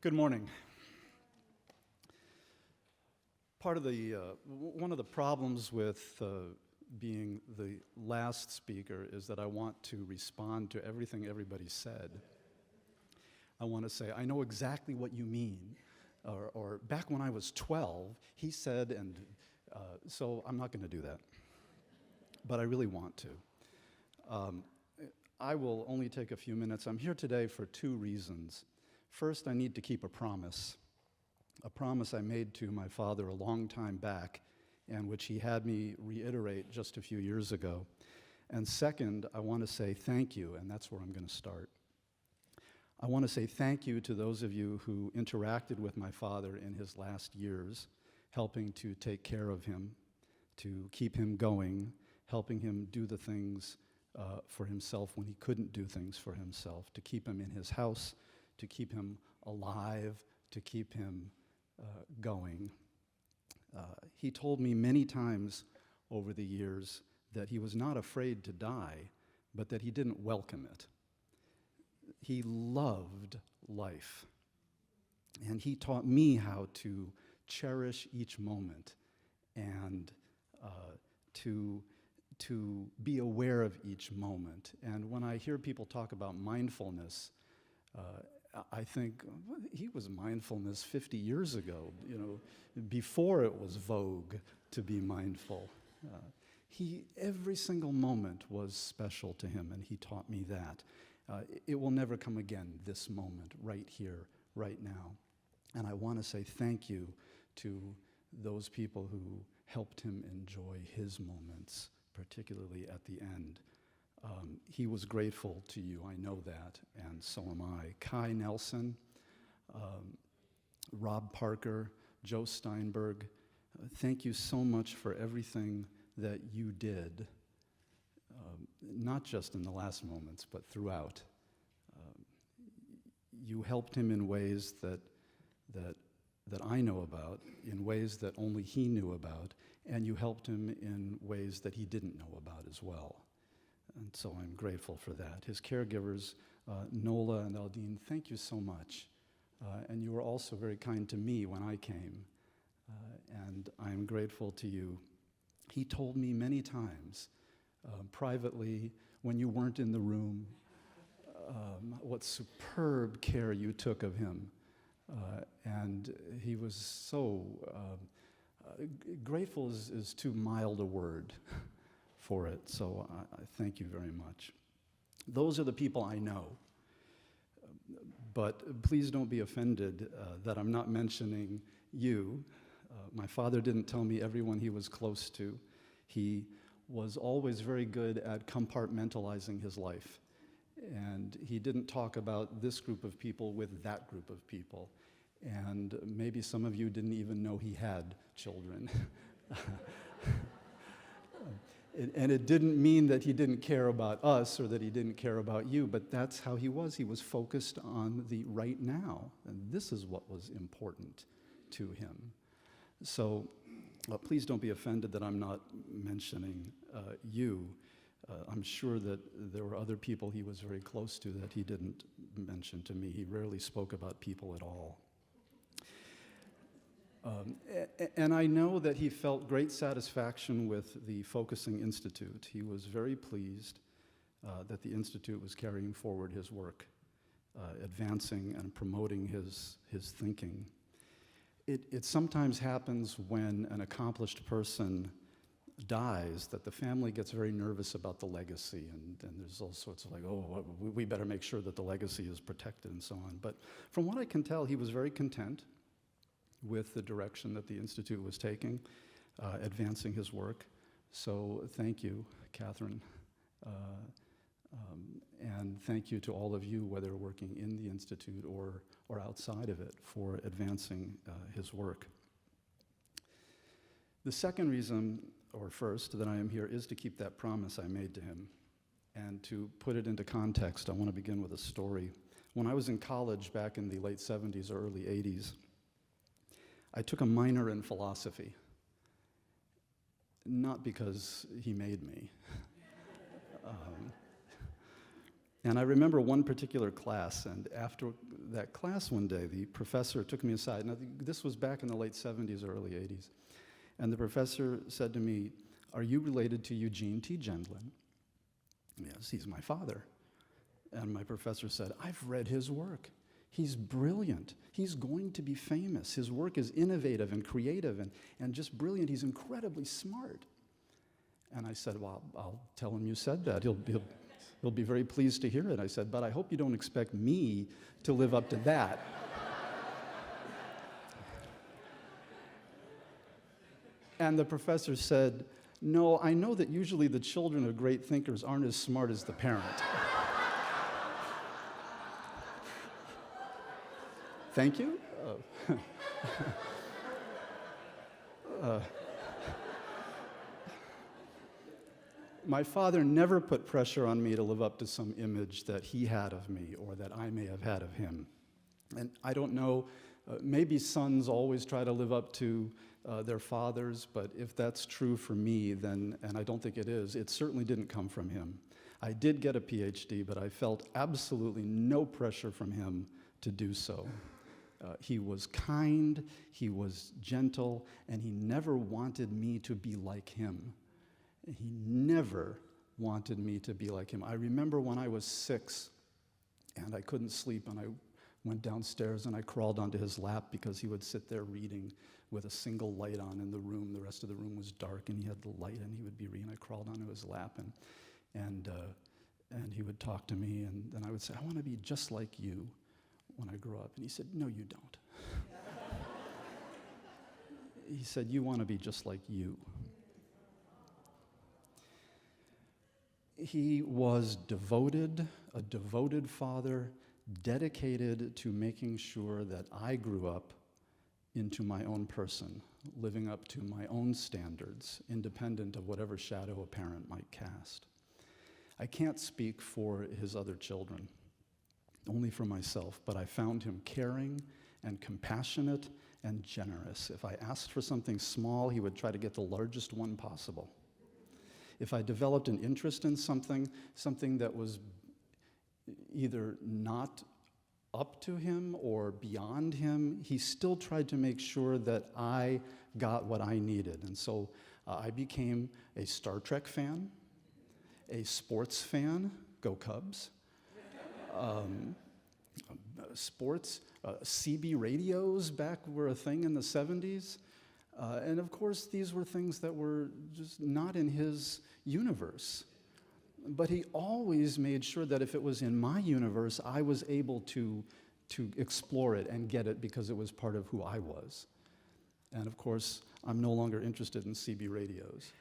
Good morning. One of the problems with being the last speaker is that I want to respond to everything everybody said. I want to say, I know exactly what you mean, or back when I was 12, he said, and so I'm not going to do that. But I really want to. I will only take a few minutes. I'm here today for two reasons. First, I need to keep a promise I made to my father a long time back, and which he had me reiterate just a few years ago. And second, I want to say thank you, and that's where I'm going to start. I want to say thank you to those of you who interacted with my father in his last years, helping to take care of him, to keep him going, helping him do the things for himself when he couldn't do things for himself, to keep him in his house, to keep him alive, to keep him going. He told me many times over the years that he was not afraid to die, but that he didn't welcome it. He loved life, and he taught me how to cherish each moment and to be aware of each moment. And when I hear people talk about mindfulness, I think well, he was mindfulness 50 years ago, before it was vogue to be mindful. Every single moment was special to him, and he taught me that. It will never come again, this moment, right here, right now. And I want to say thank you to those people who helped him enjoy his moments, particularly at the end. He was grateful to you, I know that, and so am I. Kai Nelson, Rob Parker, Joe Steinberg, thank you so much for everything that you did, not just in the last moments, but throughout. You helped him in ways that I know about, in ways that only he knew about, and you helped him in ways that he didn't know about as well. And so I'm grateful for that. His caregivers, Nola and Aldine, thank you so much. And you were also very kind to me when I came, and I'm grateful to you. He told me many times, privately, when you weren't in the room, what superb care you took of him. And he was so, grateful is too mild a word for it, so I thank you very much. Those are the people I know, but please don't be offended that I'm not mentioning you. My father didn't tell me everyone he was close to. He was always very good at compartmentalizing his life, and he didn't talk about this group of people with that group of people, and maybe some of you didn't even know he had children. And it didn't mean that he didn't care about us or that he didn't care about you, but that's how he was. He was focused on the right now, and this is what was important to him. So please don't be offended that I'm not mentioning you. I'm sure that there were other people he was very close to that he didn't mention to me. He rarely spoke about people at all. And I know that he felt great satisfaction with the Focusing Institute. He was very pleased that the Institute was carrying forward his work, advancing and promoting his thinking. It sometimes happens when an accomplished person dies that the family gets very nervous about the legacy, and there's all sorts of we better make sure that the legacy is protected and so on. But from what I can tell, he was very content with the direction that the Institute was taking, advancing his work. So thank you, Catherine. And thank you to all of you, whether working in the Institute or outside of it, for advancing his work. The second reason, or first, that I am here is to keep that promise I made to him. And to put it into context, I want to begin with a story. When I was in college back in the late 70s or early 80s, I took a minor in philosophy, not because he made me. And I remember one particular class, and after that class one day, the professor took me aside. Now, this was back in the late 70s, early 80s. And the professor said to me, "Are you related to Eugene T. Gendlin?" "Yes, he's my father." And my professor said, "I've read his work. He's brilliant. He's going to be famous. His work is innovative and creative and just brilliant. He's incredibly smart." And I said, "Well, I'll tell him you said that. He'll be very pleased to hear it." I said, "But I hope you don't expect me to live up to that." And the professor said, "No, I know that usually the children of great thinkers aren't as smart as the parent." Thank you. My father never put pressure on me to live up to some image that he had of me or that I may have had of him. And I don't know, maybe sons always try to live up to their fathers, but if that's true for me, then, and I don't think it is, it certainly didn't come from him. I did get a PhD, but I felt absolutely no pressure from him to do so. He was kind, he was gentle, and he never wanted me to be like him. He never wanted me to be like him. I remember when I was 6 and I couldn't sleep, and I went downstairs and I crawled onto his lap because he would sit there reading with a single light on in the room. The rest of the room was dark, and he had the light, and he would be reading. I crawled onto his lap, and he would talk to me, and then I would say, "I want to be just like you when I grow up." And he said, "No, you don't." He said, "You want to be just like you." He was devoted, a devoted father, dedicated to making sure that I grew up into my own person, living up to my own standards, independent of whatever shadow a parent might cast. I can't speak for his other children, only for myself, but I found him caring and compassionate and generous. If I asked for something small, he would try to get the largest one possible. If I developed an interest in something that was either not up to him or beyond him, he still tried to make sure that I got what I needed. And so I became a Star Trek fan, a sports fan, go Cubs, sports, CB radios back were a thing in the 70s. And of course, these were things that were just not in his universe. But he always made sure that if it was in my universe, I was able to explore it and get it because it was part of who I was. And of course, I'm no longer interested in CB radios.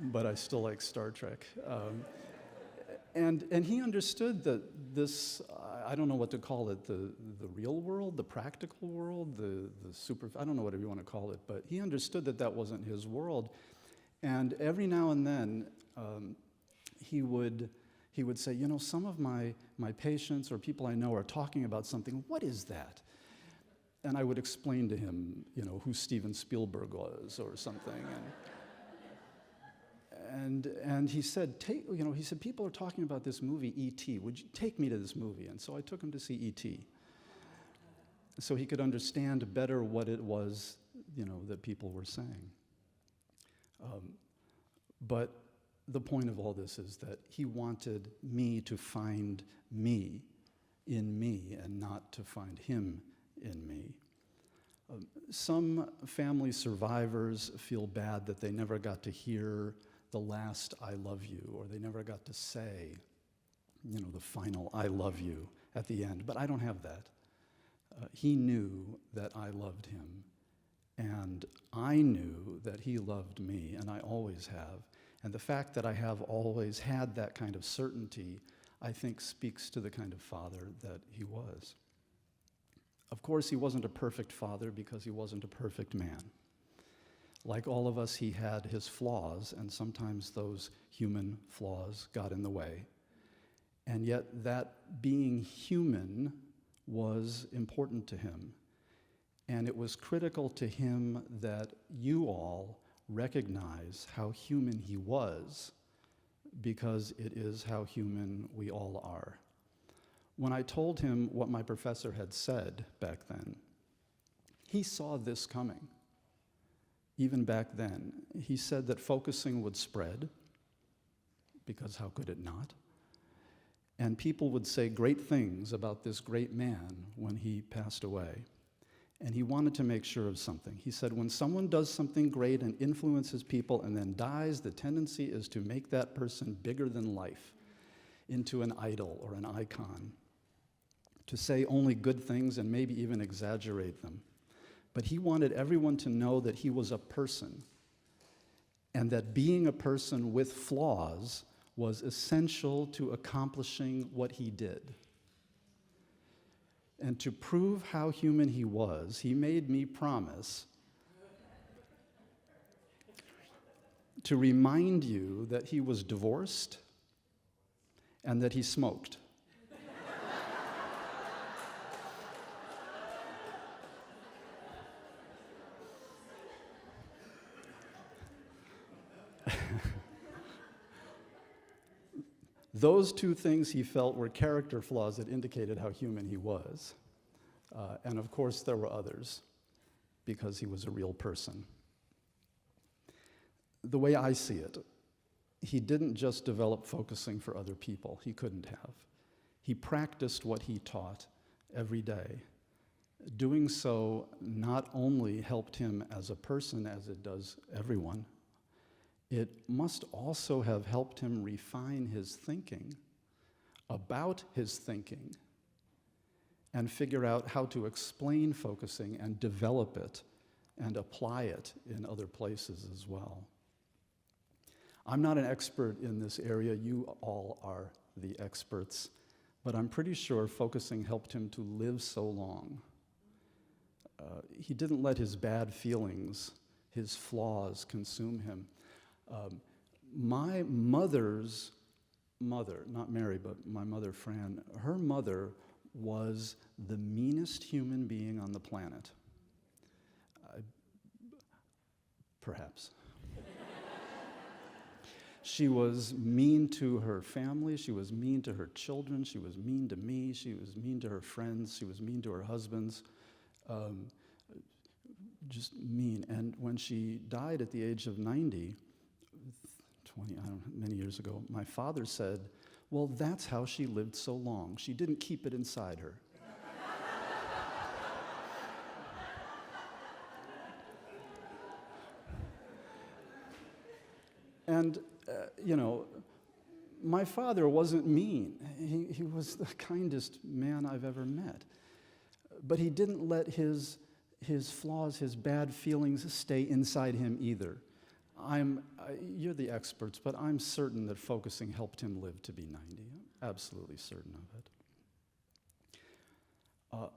But I still like Star Trek. And he understood that this, I don't know what to call it, the real world, the practical world, the super, I don't know whatever you want to call it, but he understood that that wasn't his world. And every now and then, he would say, "You know, some of my patients or people I know are talking about something. What is that?" And I would explain to him, you know, who Steven Spielberg was or something. And he said, "People are talking about this movie, E.T. Would you take me to this movie?" And so I took him to see E.T. so he could understand better what it was, you know, that people were saying. But the point of all this is that he wanted me to find me in me and not to find him in me. Some family survivors feel bad that they never got to hear the last "I love you," or they never got to say, you know, the final "I love you" at the end. But I don't have that. He knew that I loved him, and I knew that he loved me, and I always have. And the fact that I have always had that kind of certainty, I think, speaks to the kind of father that he was. Of course, he wasn't a perfect father because he wasn't a perfect man. Like all of us, he had his flaws, and sometimes those human flaws got in the way. And yet that being human was important to him. And it was critical to him that you all recognize how human he was, because it is how human we all are. When I told him what my professor had said back then, he saw this coming. Even back then, he said that focusing would spread, because how could it not? And people would say great things about this great man when he passed away. And he wanted to make sure of something. He said, when someone does something great and influences people and then dies, the tendency is to make that person bigger than life, into an idol or an icon, to say only good things and maybe even exaggerate them. But he wanted everyone to know that he was a person, and that being a person with flaws was essential to accomplishing what he did. And to prove how human he was, he made me promise to remind you that he was divorced and that he smoked. Those two things he felt were character flaws that indicated how human he was. And of course, there were others, because he was a real person. The way I see it, he didn't just develop focusing for other people. He couldn't have. He practiced what he taught every day. Doing so not only helped him as a person, as it does everyone, it must also have helped him refine his thinking about his thinking and figure out how to explain focusing and develop it and apply it in other places as well. I'm not an expert in this area. You all are the experts. But I'm pretty sure focusing helped him to live so long. He didn't let his bad feelings, his flaws, consume him. My mother's mother, not Mary, but my mother, Fran, her mother was the meanest human being on the planet. Perhaps. She was mean to her family, she was mean to her children, she was mean to me, she was mean to her friends, she was mean to her husbands. Just mean. And when she died at the age of 90, many years ago, my father said, well, that's how she lived so long. She didn't keep it inside her. And, my father wasn't mean. He was the kindest man I've ever met. But he didn't let his flaws, his bad feelings stay inside him either. You're the experts, but I'm certain that focusing helped him live to be 90. I'm absolutely certain of it.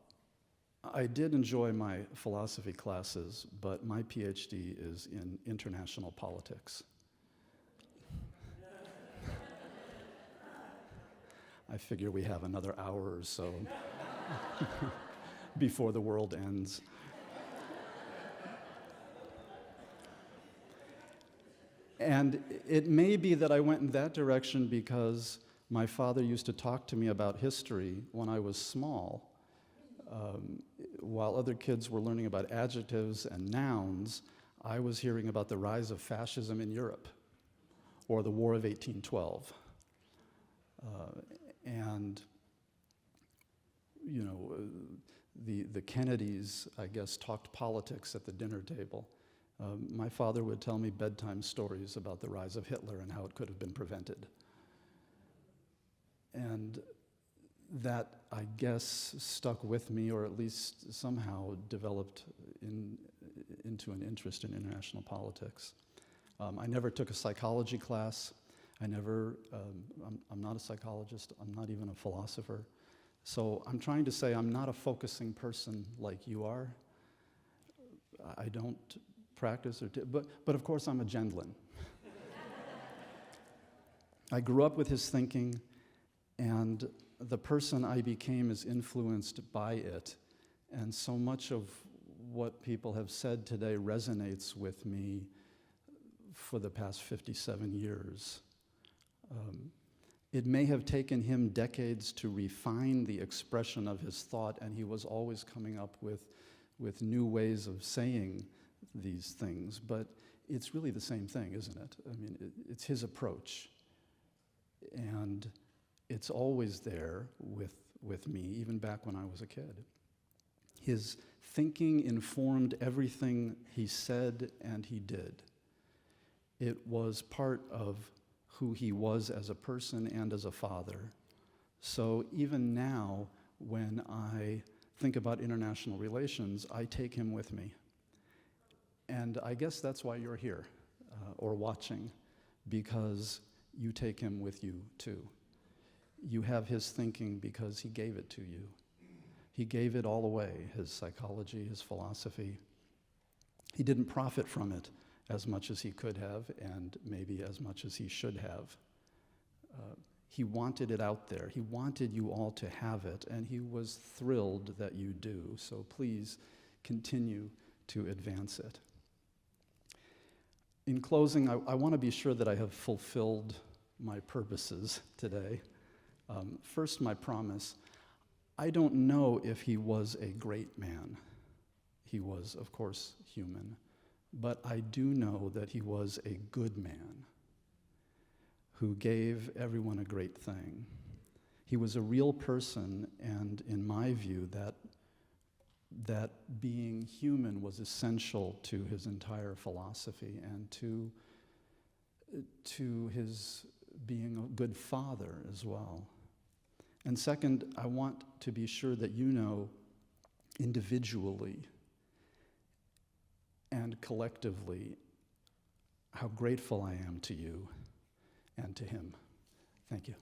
I did enjoy my philosophy classes, but my PhD is in international politics. I figure we have another hour or so before the world ends. And it may be that I went in that direction because my father used to talk to me about history when I was small. While other kids were learning about adjectives and nouns, I was hearing about the rise of fascism in Europe, or the War of 1812. The Kennedys, I guess, talked politics at the dinner table. My father would tell me bedtime stories about the rise of Hitler and how it could have been prevented. And that, I guess, stuck with me, or at least somehow developed into an interest in international politics. I never took a psychology class. I'm not a psychologist. I'm not even a philosopher. So I'm trying to say I'm not a focusing person like you are. I don't practice, but of course I'm a Gendlin. I grew up with his thinking, and the person I became is influenced by it. And so much of what people have said today resonates with me for the past 57 years. It may have taken him decades to refine the expression of his thought, and he was always coming up with new ways of saying these things, but it's really the same thing, isn't it? I mean, it's his approach, and it's always there with me, even back when I was a kid. His thinking informed everything he said and he did. It was part of who he was as a person and as a father. So even now, when I think about international relations, I take him with me. And I guess that's why you're here or watching, because you take him with you too. You have his thinking because he gave it to you. He gave it all away, his psychology, his philosophy. He didn't profit from it as much as he could have, and maybe as much as he should have. He wanted it out there. He wanted you all to have it, and he was thrilled that you do. So please continue to advance it. In closing, I want to be sure that I have fulfilled my purposes today. First, my promise. I don't know if he was a great man. He was, of course, human. But I do know that he was a good man who gave everyone a great thing. He was a real person, and in my view, that being human was essential to his entire philosophy and to his being a good father as well. And second, I want to be sure that you know individually and collectively how grateful I am to you and to him. Thank you.